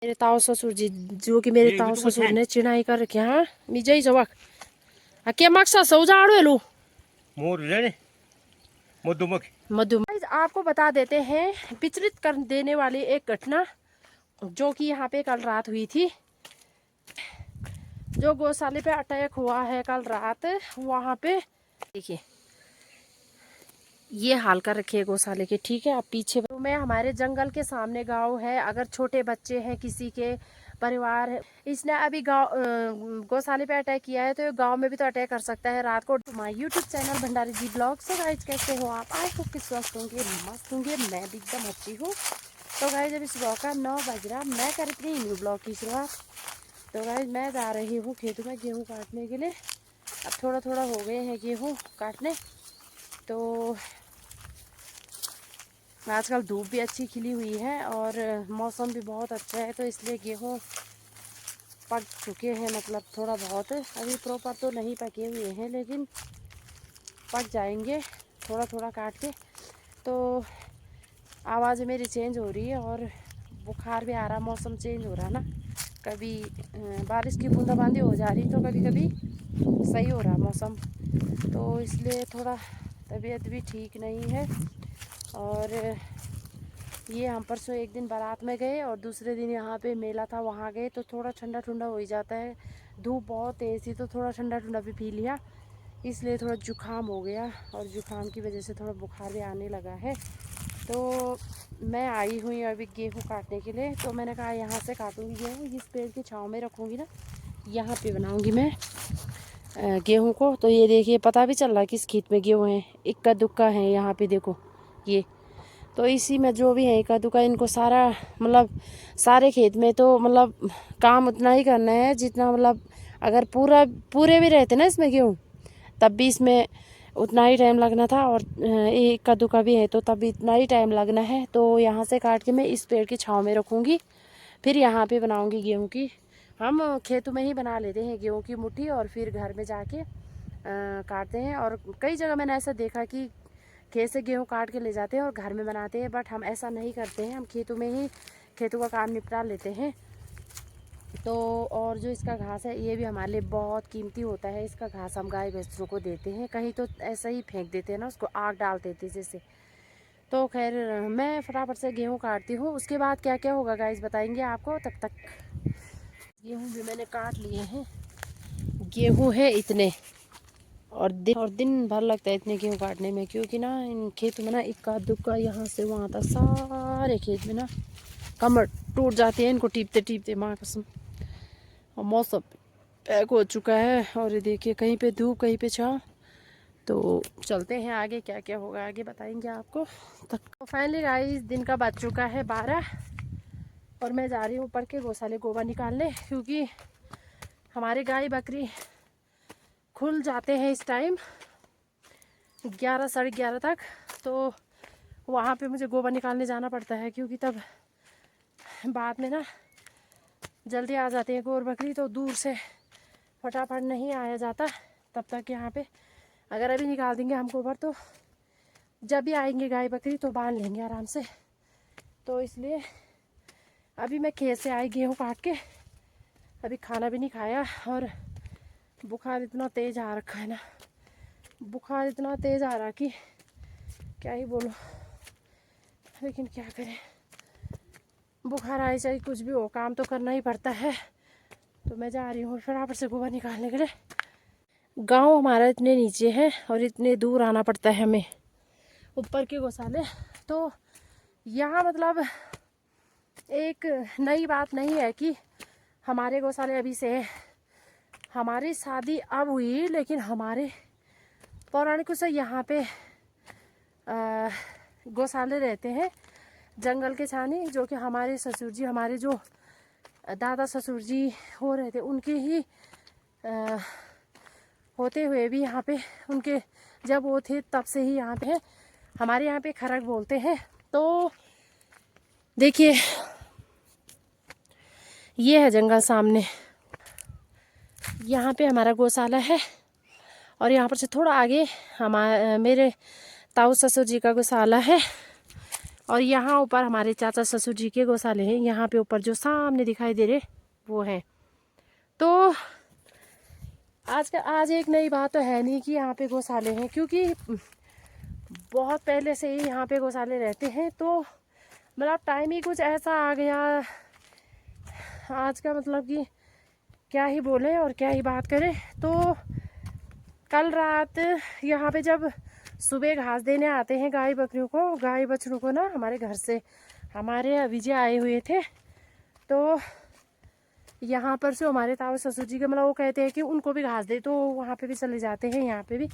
मेरे ताऊ ससुर जी जो कि मेरे ताऊ ससुर ने चिनाई कर रखे हैं मिजई जवाक के मकसद सौजाड़ो लो मोर लेने मधुमक्खी मधुमक्खी। आपको बता देते हैं विचलित कर देने वाली एक घटना जो कि यहाँ पे कल रात हुई थी। जो गौशाले पे अटैक हुआ है कल रात, वहाँ पे देखिए ये हाल कर रखे है गौशाले के। ठीक है, अब पीछे में हमारे जंगल के सामने गांव है। अगर छोटे बच्चे हैं किसी के परिवार है, इसने अभी गांव गौशाले पे अटैक किया है तो गांव में भी तो अटैक कर सकता है रात को। My YouTube channel Bhandari ji blog. So guys कैसे हो आप? आई होप कि स्वस्थ होंगे, मस्त होंगे। मैं भी एकदम अच्छी हूँ। तो गाइज अभी सुबह का 9 बज रहा, मैं कर रही न्यू ब्लॉग की शुरुआत। तो गाइज मैं जा रही हूँ खेतों में गेहूँ काटने के लिए। अब थोड़ा थोड़ा हो गए हैं गेहूँ काटने। तो आजकल धूप भी अच्छी खिली हुई है और मौसम भी बहुत अच्छा है, तो इसलिए गेहूँ पक चुके हैं। मतलब थोड़ा बहुत, अभी प्रॉपर तो नहीं पके हुए हैं लेकिन पक जाएंगे थोड़ा थोड़ा काट के। तो आवाज़ मेरी चेंज हो रही है और बुखार भी आ रहा, मौसम चेंज हो रहा ना, कभी बारिश की बूंदाबांदी हो जा रही तो कभी कभी सही हो रहा मौसम, तो इसलिए थोड़ा तबीयत भी ठीक नहीं है। और ये हम परसों एक दिन बारात में गए और दूसरे दिन यहाँ पे मेला था, वहाँ गए तो थोड़ा ठंडा ठंडा हो ही जाता है। धूप बहुत तेज़ थी तो थोड़ा ठंडा ठंडा भी पी लिया, इसलिए थोड़ा जुकाम हो गया और जुकाम की वजह से थोड़ा बुखार भी आने लगा है। तो मैं आई हुई अभी गेहूँ काटने के लिए। तो मैंने कहा यहाँ से काटूँगी गेहूँ, इस पेड़ की छाँव में रखूँगी ना, यहाँ पे बनाऊँगी मैं गेहूँ को। तो ये देखिए पता भी चल रहा है किस खेत में गेहूँ है, इक्का दुक्का है यहाँ पे देखो ये। तो इसी में जो भी है इक्का दुक्का, इनको सारा मतलब सारे खेत में तो मतलब काम उतना ही करना है जितना मतलब अगर पूरे भी रहते ना इसमें गेहूँ तब भी इसमें उतना ही टाइम लगना था, और एक इक्का दुक्का भी है तो तब भी इतना ही टाइम लगना है। तो यहाँ से काट के मैं इस पेड़ की छाँव में रखूँगी, फिर यहाँ पे बनाऊँगी गेहूँ की। हम खेतों में ही बना लेते हैं गेहूँ की मुट्ठी और फिर घर में जाके काटते हैं। और कई जगह मैंने ऐसा देखा कि खेत से गेहूँ काट के ले जाते हैं और घर में बनाते हैं, बट हम ऐसा नहीं करते हैं, हम खेतों में ही खेतों का काम निपटा लेते हैं। तो और जो इसका घास है ये भी हमारे लिए बहुत कीमती होता है। इसका घास हम गाय भैंसों को देते हैं, कहीं तो ऐसा ही फेंक देते हैं ना, उसको आग डाल देते हैं जैसे। तो खैर मैं फटाफट से गेहूँ काटती हूँ, उसके बाद क्या क्या होगा गाइस बताएंगे आपको। तब तक गेहूँ भी मैंने काट लिए हैं। गेहूँ है इतने, और दिन भर लगता है इतने गेहूँ काटने में, क्योंकि ना इन खेतों में ना इक्का दुक्का यहाँ से वहाँ तक सारे खेत में ना कमर टूट जाते हैं इनको टीपते टीपते, माँ कसम। और मौसम पैक हो चुका है और ये देखिए कहीं पे धूप कहीं पे छाँव। तो चलते हैं आगे, क्या क्या होगा आगे बताएंगे आपको। तक तो फाइनली गाइस दिन का बज चुका है 12 और मैं जा रही हूँ ऊपर के गौशाले गोबर निकालने, क्योंकि हमारे गाय बकरी खुल जाते हैं इस टाइम 11 साढ़े 11 तक। तो वहाँ पे मुझे गोबर निकालने जाना पड़ता है, क्योंकि तब बाद में ना जल्दी आ जाते हैं गोबर बकरी, तो दूर से फटाफट नहीं आया जाता। तब तक यहाँ पे अगर अभी निकाल देंगे हम गोबर तो जब भी आएंगे गाय बकरी तो बांध लेंगे आराम से। तो इसलिए अभी मैं खेत से आई गेहूँ काट के, अभी खाना भी नहीं खाया और बुखार इतना तेज़ आ रखा है ना, बुखार इतना तेज़ आ रहा कि क्या ही बोलो, लेकिन क्या करें, बुखार आए चाहे कुछ भी हो काम तो करना ही पड़ता है। तो मैं जा रही हूँ फटाफट से गोबर निकालने के लिए। गांव हमारा इतने नीचे है और इतने दूर आना पड़ता है हमें ऊपर के गौशाले। तो यहाँ मतलब एक नई बात नहीं है कि हमारे गौशाले अभी से है, हमारी शादी अब हुई, लेकिन हमारे पौराणिकों से यहाँ पे गौशाले रहते हैं जंगल के छानी, जो कि हमारे ससुर जी, हमारे जो दादा ससुर जी हो रहे थे उनके ही होते हुए भी यहाँ पे उनके जब वो थे तब से ही यहाँ पे है। हमारे यहाँ पे खरक बोलते हैं। तो देखिए ये है जंगल सामने, यहाँ पे हमारा गौशाला है और यहाँ पर से थोड़ा आगे मेरे ताऊ ससुर जी का गौशाला है। और यहाँ ऊपर हमारे चाचा ससुर जी के गौशाले हैं। यहाँ पे ऊपर जो सामने दिखाई दे रहे वो हैं। तो आज एक नई बात तो है नहीं कि यहाँ पे गौशाले हैं, क्योंकि बहुत पहले से ही यहाँ पे गौशाले रहते हैं। तो मतलब टाइम ही कुछ ऐसा आ गया आज का, मतलब कि क्या ही बोले और क्या ही बात करें। तो कल रात यहाँ पे जब सुबह घास देने आते हैं गाय बछड़ों को ना, हमारे घर से हमारे अभिजी आए हुए थे। तो यहाँ पर से हमारे ताऊ ससुर जी के मतलब वो कहते हैं कि उनको भी घास दे, तो वहाँ पे भी चले जाते हैं, यहाँ पे भी।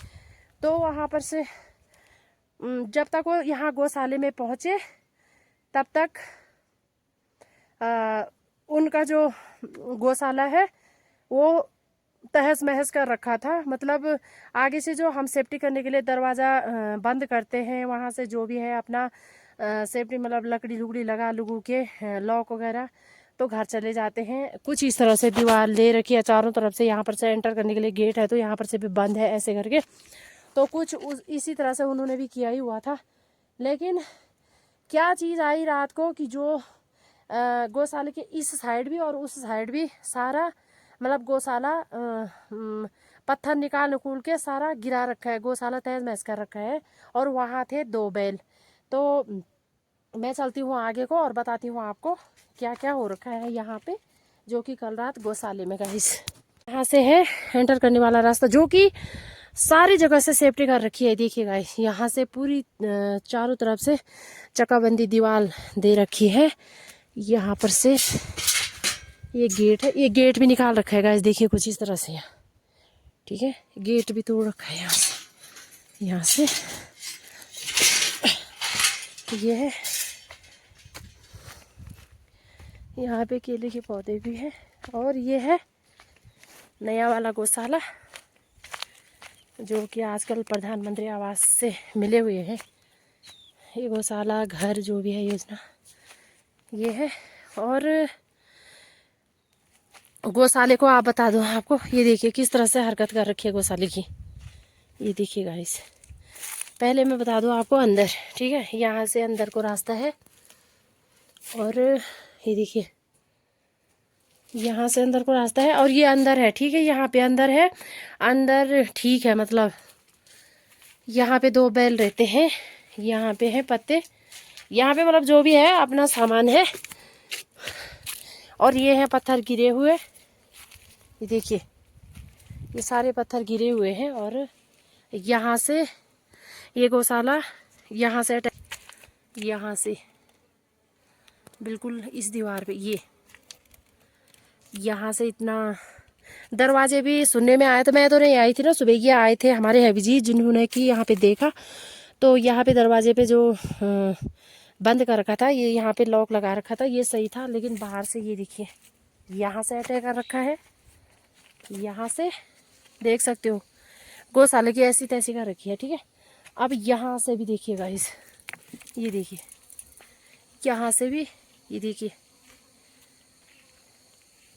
तो वहाँ पर से जब तक वो यहाँ गौशाले में पहुँचे तब तक उनका जो गौशाला है वो तहस महस कर रखा था। मतलब आगे से जो हम सेफ्टी करने के लिए दरवाज़ा बंद करते हैं, वहाँ से जो भी है अपना सेफ्टी मतलब लकड़ी लुकड़ी लगा लुगू के लॉक वगैरह, तो घर चले जाते हैं। कुछ इस तरह से दीवार ले रखी है चारों तरफ से, यहाँ पर से एंटर करने के लिए गेट है, तो यहाँ पर से भी बंद है ऐसे करके। तो कुछ इसी तरह से उन्होंने भी किया ही हुआ था। लेकिन क्या चीज़ आई रात को कि जो गौशाले के इस साइड भी और उस साइड भी सारा मतलब गौशाला पत्थर निकाल के सारा गिरा रखा है, गौशाला तहस महस कर रखा है। और वहाँ थे 2 बैल। तो मैं चलती हूँ आगे को और बताती हूँ आपको क्या क्या हो रखा है यहाँ पे, जो कि कल रात गौशाले में गाइस। यहाँ से है एंटर करने वाला रास्ता, जो कि सारी जगह से सेफ्टी कर रखी है। देखिए गाइस, यहाँ से पूरी चारों तरफ से चक्काबंदी दीवार दे रखी है। यहाँ पर से ये गेट है, ये गेट भी निकाल रखा है गाइस, देखिए कुछ इस तरह से यहाँ, ठीक है। गेट भी तोड़ रखा है यहाँ से ये है। यहाँ पे केले के पौधे भी हैं। और ये है नया वाला गौशाला, जो कि आजकल प्रधानमंत्री आवास से मिले हुए हैं। ये गौशाला घर जो भी है योजना ये है। और गौशाले को आप बता दो आपको, ये देखिए किस तरह से हरकत कर रखी है गौशाले की। ये देखिए गाइस, पहले मैं बता दूं आपको अंदर, ठीक है। यहाँ से अंदर को रास्ता है और ये देखिए यहाँ से अंदर को रास्ता है और ये अंदर है, ठीक है। यहाँ पे अंदर है, अंदर ठीक है। मतलब यहाँ पे 2 बैल रहते हैं, यहाँ पे है पत्ते, यहाँ पे मतलब जो भी है अपना सामान है। और ये है पत्थर गिरे हुए, ये देखिए ये सारे पत्थर गिरे हुए हैं। और यहाँ से ये गौशाला यहाँ से बिल्कुल इस दीवार पे, ये यहाँ से इतना दरवाजे भी सुनने में आया था। मैं तो नहीं आई थी ना, सुबह ये आए थे हमारे हैवी जी, जिन्होंने कि यहाँ पे देखा। तो यहाँ पे दरवाजे पे जो बंद कर रखा था, ये यहाँ पे लॉक लगा रखा था, ये सही था। लेकिन बाहर से ये देखिए यहाँ से अटैक कर रखा है, यहाँ से देख सकते हो गौशाला की ऐसी तैसी कर रखी है, ठीक है। अब यहाँ से भी देखिए गाइस, ये देखिए यहाँ से भी ये देखिए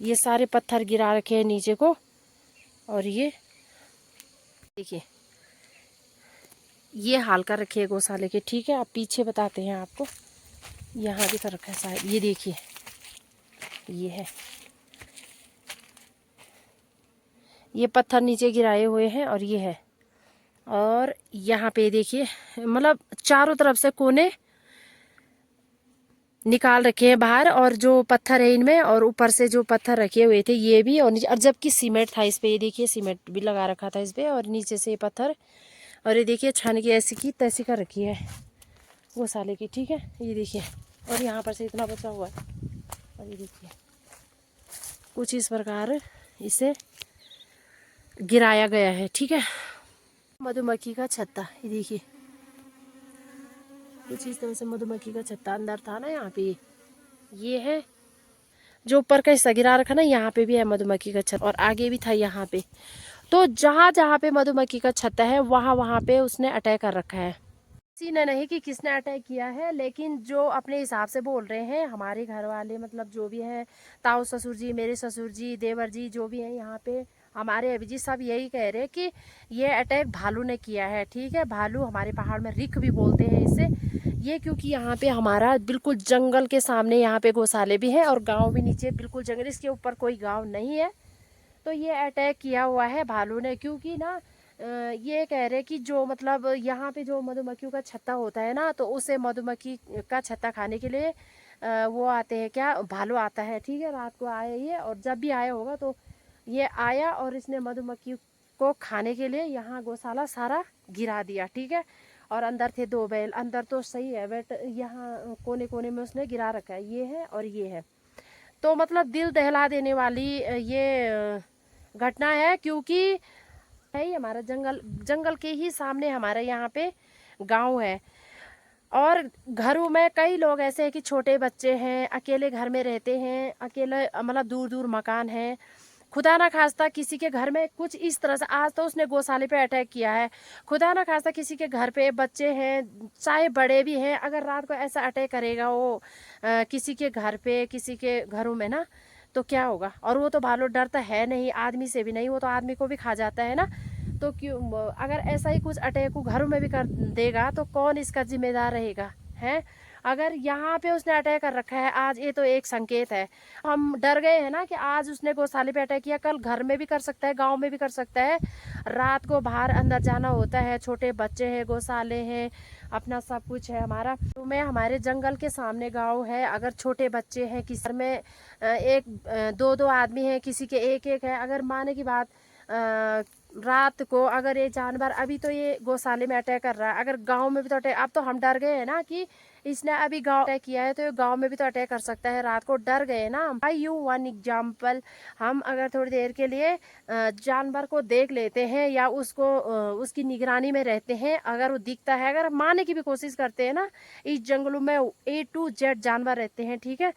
ये सारे पत्थर गिरा रखे हैं नीचे को। और ये देखिए ये हाल कर रखे है गौशाले के, ठीक है। अब पीछे बताते हैं आपको, यहाँ भी कर रखा है शायद, ये देखिए ये है, ये पत्थर नीचे गिराए हुए हैं और ये है। और यहाँ पे देखिए मतलब चारों तरफ से कोने निकाल रखे हैं बाहर, और जो पत्थर है इनमें, और ऊपर से जो पत्थर रखे हुए थे ये भी, और नीचे, और जबकि सीमेंट था इस पे, ये देखिए सीमेंट भी लगा रखा था इस पे, और नीचे से ये पत्थर। और ये देखिए छान की ऐसी की तैसी कर रखी है गौशाले की, ठीक है। ये देखिए और यहाँ पर से इतना बचा हुआ है, और ये देखिए कुछ इस प्रकार इसे गिराया गया है, ठीक है। मधुमक्खी का छत्ता, ये देखिए कुछ इस तरह से मधुमक्खी का छत्ता अंदर था ना यहाँ पे, ये है जो ऊपर का हिस्सा गिरा रखा ना, यहाँ पे भी है मधुमक्खी का छत्ता, और आगे भी था यहाँ पे। तो जहाँ जहाँ पे मधुमक्खी का छत्ता है वहाँ वहाँ पे उसने अटैक कर रखा है। किसी ने नहीं कि किसने अटैक किया है, लेकिन जो अपने हिसाब से बोल रहे हैं हमारे घर वाले, मतलब जो भी है ताऊ ससुर जी, मेरे ससुर जी, देवर जी, जो भी है यहाँ पे हमारे अभी जी, सब यही कह रहे हैं कि ये अटैक भालू ने किया है, ठीक है। भालू हमारे पहाड़ में रिक भी बोलते हैं इसे। ये क्योंकि यहाँ पे हमारा बिल्कुल जंगल के सामने यहाँ पे गौशाले भी हैं और गांव भी नीचे बिल्कुल जंगल, इसके ऊपर कोई गांव नहीं है। तो ये अटैक किया हुआ है भालू ने, क्योंकि ना ये कह रहे कि जो मतलब यहाँ पे जो मधुमक्खियों का छत्ता होता है ना, तो उसे मधुमक्खी का छत्ता खाने के लिए वो आते हैं, क्या भालू आता है। ठीक है, रात को आया ये, और जब भी आया होगा तो ये आया और इसने मधुमक्खी को खाने के लिए यहाँ गौशाला सारा गिरा दिया। ठीक है, और अंदर थे 2 बैल, अंदर तो सही है बट यहाँ कोने कोने में उसने गिरा रखा है, ये है और ये है। तो मतलब दिल दहला देने वाली ये घटना है, क्योंकि है हमारा जंगल के ही सामने हमारे यहाँ पे गांव है। और घरों में कई लोग ऐसे हैं कि छोटे बच्चे हैं, अकेले घर में रहते हैं, अकेले मतलब दूर दूर मकान है। खुदा ना खास्ता किसी के घर में कुछ इस तरह से, आज तो उसने गौशाले पे अटैक किया है, खुदा ना खास्ता किसी के घर पे बच्चे हैं चाहे बड़े भी हैं, अगर रात को ऐसा अटैक करेगा वो किसी के घर पे, किसी के घरों में ना, तो क्या होगा। और वो तो भालू डरता है नहीं, आदमी से भी नहीं, वो तो आदमी को भी खा जाता है ना। तो क्यों, अगर ऐसा ही कुछ अटैक को घरों में भी कर देगा तो कौन इसका जिम्मेदार रहेगा है। अगर यहाँ पे उसने अटैक कर रखा है आज, ये तो एक संकेत है। हम डर गए हैं ना कि आज उसने गौशाले पे अटैक किया, कल घर में भी कर सकता है, गांव में भी कर सकता है। रात को बाहर अंदर जाना होता है, छोटे बच्चे हैं, गौशाले हैं, अपना सब कुछ है हमारा। तो में हमारे जंगल के सामने गांव है, अगर छोटे बच्चे हैं, किसी में एक 2-2 आदमी हैं, किसी के एक है, अगर माने की बात रात को अगर ये जानवर, अभी तो ये गौशाले में अटैक कर रहा है, अगर गांव में भी तो अटैक, अब तो हम डर गए हैं ना कि इसने अभी गांव अटैक किया है, तो ये गांव में भी तो अटैक कर सकता है, रात को डर गए ना। आई यू वन एग्जाम्पल, हम अगर थोड़ी देर के लिए जानवर को देख लेते हैं या उसको उसकी निगरानी में रहते हैं, अगर वो दिखता है, अगर मारने की भी कोशिश करते हैं ना, इस जंगलों में A to Z जानवर रहते हैं। ठीक है,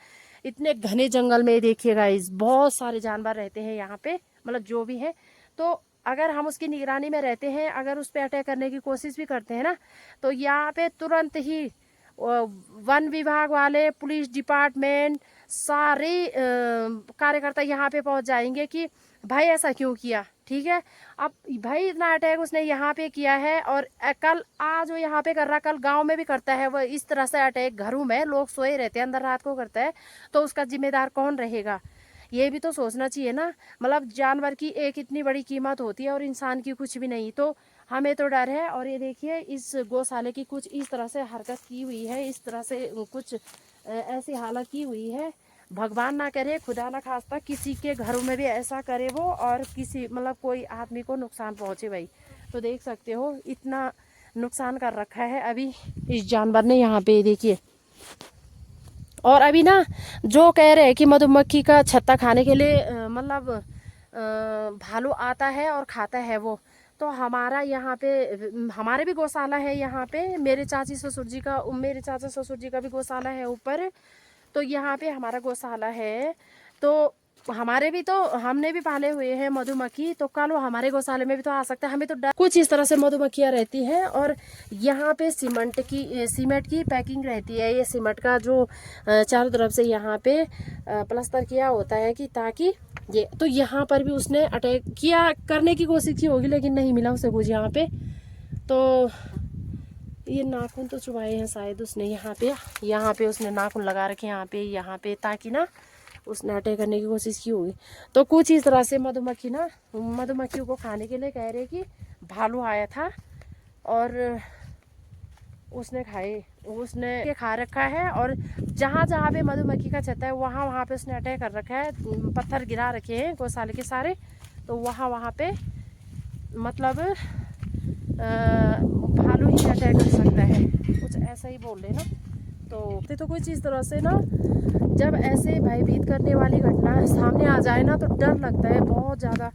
इतने घने जंगल में देखिएगा इस बहुत सारे जानवर रहते हैं यहाँ पे, मतलब जो भी है। तो अगर हम उसकी निगरानी में रहते हैं, अगर उस पर अटैक करने की कोशिश भी करते हैं ना, तो यहाँ पे तुरंत ही वन विभाग वाले, पुलिस डिपार्टमेंट, सारे कार्यकर्ता यहाँ पे पहुँच जाएंगे कि भाई ऐसा क्यों किया। ठीक है, अब भाई इतना अटैक उसने यहाँ पे किया है, और कल आज वो यहाँ पे कर रहा, कल गांव में भी करता है वो इस तरह से अटैक, घरों में लोग सोए रहते हैं, अंदर रात को करता है, तो उसका जिम्मेदार कौन रहेगा, ये भी तो सोचना चाहिए ना। मतलब जानवर की एक इतनी बड़ी कीमत होती है और इंसान की कुछ भी नहीं, तो हमें तो डर है। और ये देखिए इस गौशाले की कुछ इस तरह से हरकत की हुई है, इस तरह से कुछ ऐसी हालत की हुई है। भगवान ना करे, खुदा ना खास्ता किसी के घरों में भी ऐसा करे वो, और किसी मतलब कोई आदमी को नुकसान पहुंचे भाई। तो देख सकते हो इतना नुकसान कर रखा है अभी इस जानवर ने यहाँ पे, देखिए। और अभी ना जो कह रहे हैं कि मधुमक्खी का छत्ता खाने के लिए मतलब भालू आता है और खाता है वो, तो हमारा यहाँ पे हमारे भी गौशाला है यहाँ पे, मेरे चाचा ससुर जी का भी गौशाला है ऊपर। तो यहाँ पे हमारा गौशाला है, तो हमारे भी तो, हमने भी पाले हुए हैं मधुमक्खी, तो कल वो हमारे गौशाले में भी तो आ सकता है, हमें तो डर। कुछ इस तरह से मधुमक्खियाँ रहती हैं। और यहाँ पे सीमेंट की पैकिंग रहती है, ये सीमेंट का जो चारों तरफ से यहाँ पे प्लास्टर किया होता है कि ताकि ये, तो यहाँ पर भी उसने अटैक किया, करने की कोशिश की होगी लेकिन नहीं मिला उसे कुछ यहाँ पे। तो ये नाखून तो चुभाए हैं शायद उसने यहाँ पे उसने नाखून लगा रखे यहाँ पे ताकि ना उसने अटैक करने की कोशिश की होगी। तो कुछ इस तरह से मधुमक्खियों को खाने के लिए कह रहे कि भालू आया था और उसने खा रखा है। और जहाँ पे मधुमक्खी का छत्ता है वहाँ पे उसने अटैक कर रखा है, पत्थर गिरा रखे हैं गौशाले के सारे, तो वहाँ पे मतलब भालू ही अटैक कर सकता है, कुछ ऐसा ही बोल रहे ना। तो कुछ इस तरह से ना, जब ऐसे भयभीत करने वाली घटना सामने आ जाए ना, तो डर लगता है बहुत ज़्यादा,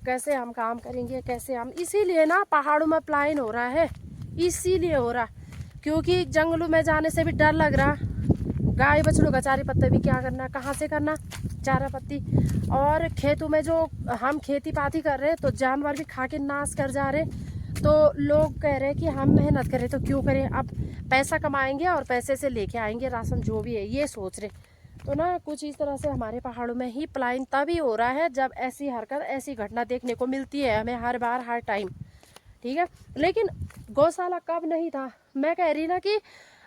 कैसे हम काम करेंगे, कैसे हम, इसीलिए ना पहाड़ों में पलायन हो रहा है, इसीलिए हो रहा, क्योंकि जंगलों में जाने से भी डर लग रहा। गाय बछड़ों का चारे पत्ते भी क्या करना, कहाँ से करना चारा पत्ती, और खेतों में जो हम खेती पाती कर रहे तो जानवर भी खा के नाश कर जा रहे। तो लोग कह रहे हैं कि हम मेहनत करें तो क्यों करें, अब पैसा कमाएंगे और पैसे से लेके आएंगे राशन जो भी है, ये सोच रहे। तो ना कुछ इस तरह से हमारे पहाड़ों में ही पलायन तभी हो रहा है जब ऐसी हरकत, ऐसी घटना देखने को मिलती है हमें हर बार, हर टाइम। ठीक है, लेकिन गौशाला कब नहीं था, मैं कह रही ना कि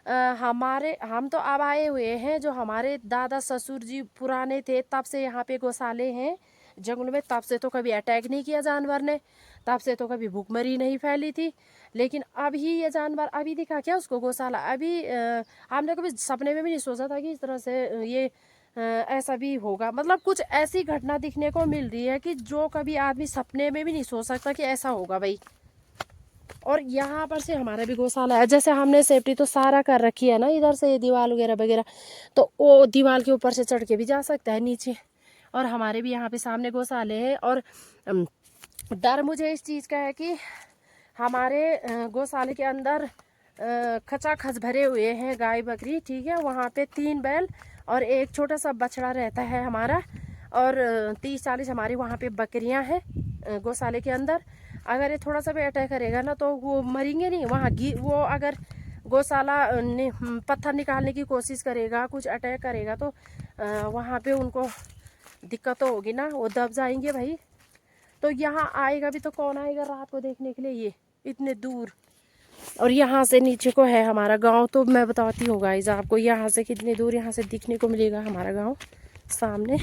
हम तो अब आए हुए हैं, जो हमारे दादा ससुर जी पुराने थे तब से यहाँ पे गौशाले हैं जंगल में। तब से तो कभी अटैक नहीं किया जानवर ने, तब से तो कभी भूखमरी नहीं फैली थी। लेकिन अभी ये जानवर अभी दिखा क्या उसको गौशाला? अभी हमने कभी सपने में भी नहीं सोचा था कि इस तरह से ये ऐसा भी होगा। मतलब कुछ ऐसी घटना दिखने को मिल रही है कि जो कभी आदमी सपने में भी नहीं सोच सकता कि ऐसा होगा भाई। और यहाँ पर से हमारा भी गौशाला है। जैसे हमने सेफ्टी तो सारा कर रखी है ना, इधर से ये दीवार वगैरह वगैरह, तो वो दीवार के ऊपर से चढ़ के भी जा सकता है नीचे। और हमारे भी यहाँ पे सामने गौशाले हैं। और डर मुझे इस चीज़ का है कि हमारे गौशाले के अंदर खचाखच भरे हुए हैं गाय बकरी, ठीक है। वहाँ पे 3 बैल और एक छोटा सा बछड़ा रहता है हमारा, और 30-40 हमारी वहाँ पे बकरियाँ हैं गौशाले के अंदर। अगर ये थोड़ा सा भी अटैक करेगा ना तो वो मरेंगे नहीं वहाँ। वो अगर गौशाला पत्थर निकालने की कोशिश करेगा, कुछ अटैक करेगा तो वहाँ पे उनको दिक्कत तो होगी ना, वो दब जाएंगे भाई। तो यहाँ आएगा भी तो कौन आएगा रात को देखने के लिए, ये इतने दूर। और यहाँ से नीचे को है हमारा गांव। तो मैं बताती हूँ गाइस आपको यहाँ से कितनी दूर यहाँ से दिखने को मिलेगा हमारा गांव सामने।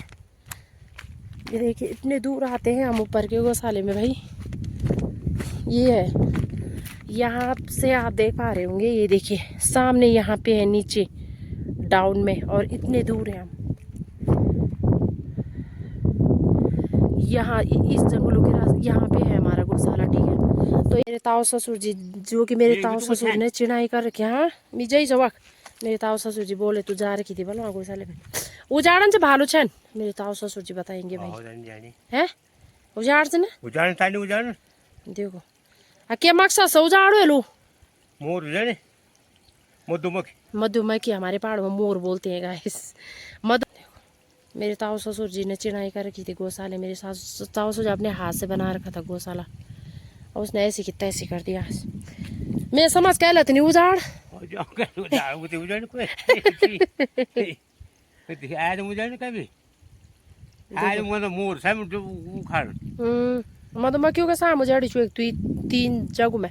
ये देखिए इतने दूर आते हैं हम ऊपर के गौशाले में भाई। ये है, यहाँ से आप देख पा रहे होंगे, ये देखिए सामने यहाँ पे है नीचे डाउन में, और इतने दूर है हम यहाँ इस जंगलों के रास्ते। यहाँ पे है हमारा गौशाला, ठीक है। तो मेरे ताऊ ससुर जी, जो कि मेरे ताऊ ससुर ने चिनाई कर रखे, हाँ मिजई जवाक मेरे ताऊ ससुर जी बोले तू जा रखी थी बोलो गौशाले में उजाड़न से भालो छन। मेरे ताऊ ससुर जी बताएंगे भाई है उजाड़ से ना देखो के मकसद से उजाड़ो लो मोर लेने मधुमक्खी। मधुमक्खी हमारे पहाड़ों में मोर बोलते हैं गाइस। मेरे ताऊ ससुर जी ने चिनाई कर रखी थी गौशाले। मेरे ताऊ ससुर अपने हाथ से बना रखा था गौशाला, और उसने ऐसी की तैसी कर दिया। मैं समझ कह लेती नहीं उजाड़ मधुमक्खियों के साम उजाड़ी 3 जगह में।